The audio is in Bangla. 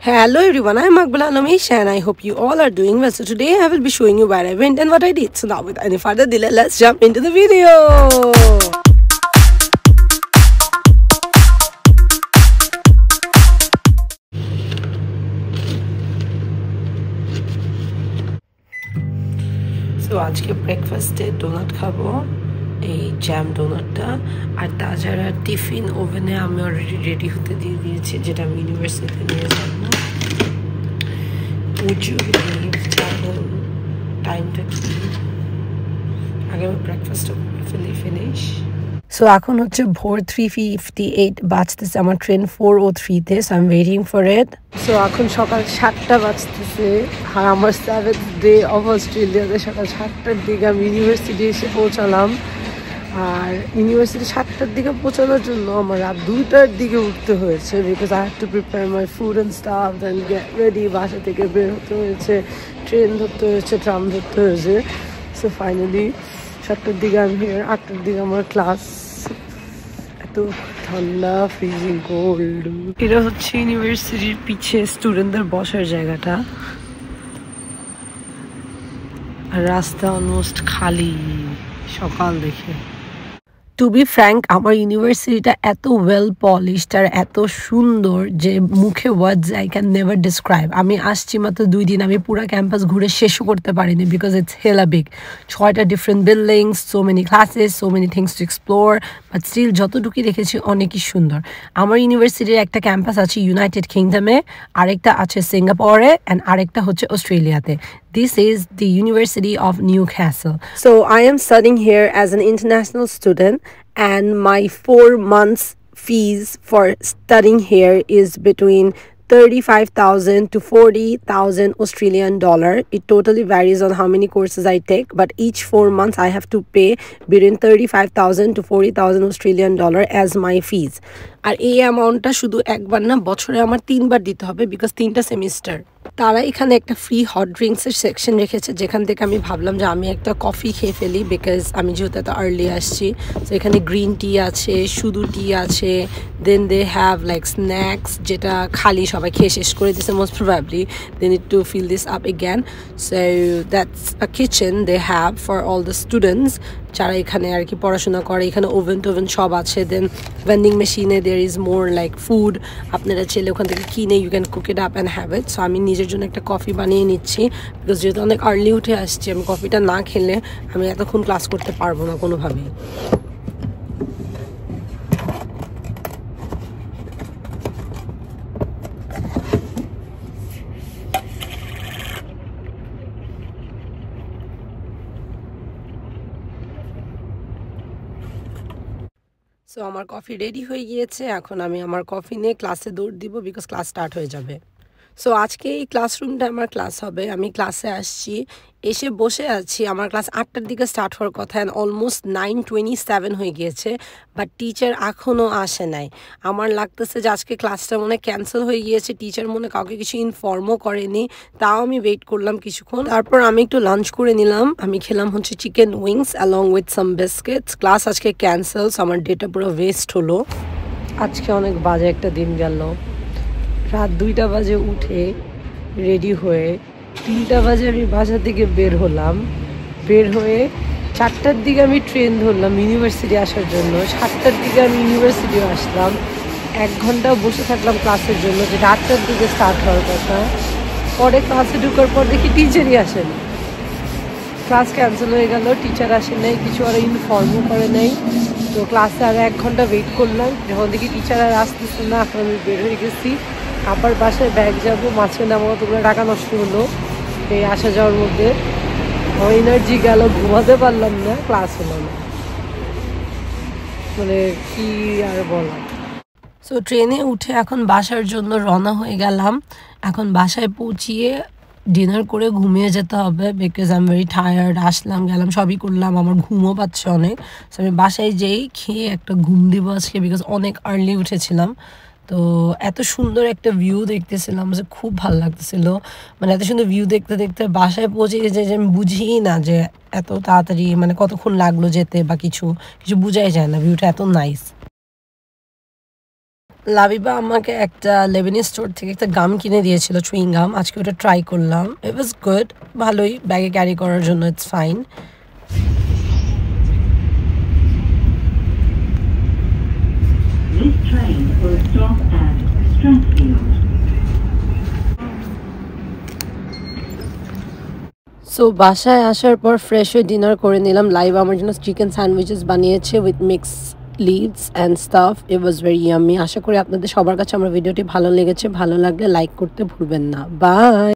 Hello everyone, I am Maqbala Namesh and I hope you all are doing well. So today I will be showing you where I went and what I did. So now with any further delay, let's jump into the video. So আজকে ব্রেকফাস্টে ডোনাট খাবো, এই জ্যাম ডোনাটটা, আর তাছাড়া টিফিন ওভেনে আমি অলরেডি রেডি হতে দিয়ে দিয়েছি, যেটা আমি ইউনিভার্সিটিতে নিয়ে যাবো। Would you believe টাইমটা কি? আগে আমি ব্রেকফাস্টটা ফিনিশ। সো এখন হচ্ছে ভোর 3:58 বাজতেছে, আমার ট্রেন 4:03-তে। So I am waiting for it. So এখন সকাল 7টা বাজতেছে, আর আমার 7th ডে অফ অস্ট্রেলিয়াতে সকাল 7টার দিকে আমি ইউনিভার্সিটি এসে পৌঁছালাম। আর ইউনিভার্সিটি 7টার দিকে পৌঁছানোর জন্য আমার রাত 2টার দিকে উঠতে হয়েছে, because I have to prepare my food and stuff, then get ready. বাসা থেকে বের হতে হয়েছে, ট্রেন ধরতে হয়েছে, ট্রাম ধরতে হয়েছে। সো ফাইনালি 7টার দিকে আমি হিয়ার। 8টার দিকে আমার ক্লাস। এত ঠান্ডা, ফ্রিজিং কোল্ড। এটা হচ্ছে ইউনিভার্সিটির পিছে স্টুডেন্টদের বসার জায়গাটা, আর রাস্তা অলমোস্ট খালি সকাল দেখে। টু বি ফ্র্যাঙ্ক, আমার ইউনিভার্সিটিটা এত ওয়েল পলিশড আর এত সুন্দর যে মুখে words I can never describe. আমি আসছি মাত্র 2 দিন, আমি পুরো ক্যাম্পাস ঘুরে শেষও করতে পারিনি, বিকজ ইটস হেলা বিগ। 6টা different buildings, so many classes, so many things to explore, but still যতটুকুই দেখেছি অনেকই সুন্দর। আমার ইউনিভার্সিটির একটা ক্যাম্পাস আছে ইউনাইটেড কিংডমে, আরেকটা আছে সিঙ্গাপুরে, অ্যান্ড আরেকটা হচ্ছে অস্ট্রেলিয়াতে। This is the University of Newcastle. So I am studying here as an international student, and my 4 months fees for studying here is between 35,000 to 40,000 Australian dollar. It totally varies on how many courses I take, but each 4 months I have to pay between 35,000 to 40,000 Australian dollar as my fees. আর এই অ্যামাউন্টটা শুধু একবার না, বছরে আমার 3বার দিতে হবে, বিকজ 3টা সেমিস্টার। তারা এখানে একটা ফ্রি হট ড্রিঙ্কসের সেকশন রেখেছে, যেখান থেকে আমি ভাবলাম যে আমি একটা কফি খেয়ে ফেলি, বিকজ আমি যেহেতু এত আর্লি আসছি। তো এখানে গ্রিন টি আছে, শুধু টি আছে, then they have like snacks, যেটা খালি সবাই খেয়ে শেষ করে দিচ্ছে most probably. They need to fill this up again. So that's a kitchen they have for all the students যারা এখানে আর কি পড়াশোনা করে। এখানে ওভেন টোভেন সব আছে। দেন ভেন্ডিং মেশিনে there is more like food, আপনারা চাইলে ওখান থেকে কিনে you can cook it up and have it. So আমি নিজের জন্য একটা কফি বানিয়ে নিচ্ছি, বিকজ যেহেতু অনেক আর্লি উঠে আসছি, আমি কফিটা না খেলে আমি এতক্ষণ ক্লাস করতে পারবো না কোনোভাবেই। সো আমার কফি রেডি হয়ে গিয়েছে, এখন আমি আমার কফি নিয়ে ক্লাসে দৌড় দিব, বিকজ ক্লাস স্টার্ট হয়ে যাবে। সো আজকে এই ক্লাসরুমটা আমার ক্লাস হবে। আমি ক্লাসে আসছি, এসে বসে আছি। আমার ক্লাস 8টার দিকে স্টার্ট হওয়ার কথা, অ্যান্ড অলমোস্ট 9:27 হয়ে গিয়েছে, বাট টিচার এখনও আসে নাই। আমার লাগতেছে যে আজকে ক্লাসটা মনে ক্যান্সেল হয়ে গিয়েছে, টিচার মনে কাউকে কিছু ইনফর্মও করেনি। তাও আমি ওয়েট করলাম কিছুক্ষণ, তারপর আমি একটু লাঞ্চ করে নিলাম। আমি খেলাম হচ্ছে chicken wings along with some biscuits. Class আজকে ক্যান্সেল, আমার ডেটা পুরো ওয়েস্ট হলো। আজকে অনেক বাজে একটা দিন গেল। রাত 2টা বাজে উঠে রেডি হয়ে 3টা বাজে আমি বাসা থেকে বের হলাম। বের হয়ে 4টার দিকে আমি ট্রেন ধরলাম ইউনিভার্সিটি আসার জন্য। 7টার দিকে আমি ইউনিভার্সিটিও আসলাম। 1 ঘন্টা বসে থাকলাম ক্লাসের জন্য, যেটা 8টার দিকে স্টার্ট হওয়ার কথা। পরে ক্লাসে ঢুকার পর দেখি টিচারই আসেন। ক্লাস ক্যান্সেল হয়ে গেল, টিচার আসে নাই, কিছু আর ইনফর্মও করে নাই। তো ক্লাসে আর 1 ঘন্টা ওয়েট করলাম। যখন দেখি টিচার আর আসতেছে না, এখন আমি বের হয়ে গেছি। আবার বাসায় ব্যাগ যাবো, মাঝখানে আমার কতগুলো টাকা নষ্ট হলো এই আসা যাওয়ার মধ্যে। আমার এনার্জি গেল, ঘুমাতে পারলাম না, ক্লাস হলো না, মানে কি আর বলা। সো ট্রেনে উঠে এখন বাসার জন্য রওনা হয়ে গেলাম। এখন বাসায় পৌঁছিয়ে ডিনার করে ঘুমিয়ে যেতে হবে, because I am very tired. আসলাম, গেলাম, সবই করলাম, আমার ঘুমও পাচ্ছে অনেক। সো আমি বাসায় যেই খেয়ে একটা ঘুম দিব আজকে, বিকজ অনেক আর্লি উঠেছিলাম। তো এত সুন্দর একটা ভিউ দেখতেছিলাম যে খুব ভালো লাগতেছিল। মানে এত সুন্দর ভিউ দেখতে দেখতে বাসায় পৌঁছে গেছে যে আমি বুঝিই না যে এত তাড়াতাড়ি, মানে কতক্ষণ লাগলো যেতে বা কিছু বুঝাই যায় না। ভিউটা এত নাইস। লাবিবা আমাকে একটা লেবানিজ স্টোর থেকে একটা গাম কিনে দিয়েছিল, চুইং গাম। আজকে ওটা ট্রাই করলাম, ইট ওয়াজ গুড, ভালোই, ব্যাগে ক্যারি করার জন্য it's fine. This train will stop at Strathfield. So বাসায় আসার পর ফ্রেশ হয়ে ডিনার করে নিলাম। লাইভ আমার জন্য চিকেন স্যান্ডউইচেস বানিয়েছে with mix leaves and stuff. It was very yummy. আশা করি আপনাদের সবার কাছে আমার ভিডিওটি ভালো লেগেছে। ভালো লাগলে লাইক করতে ভুলবেন না। বাই।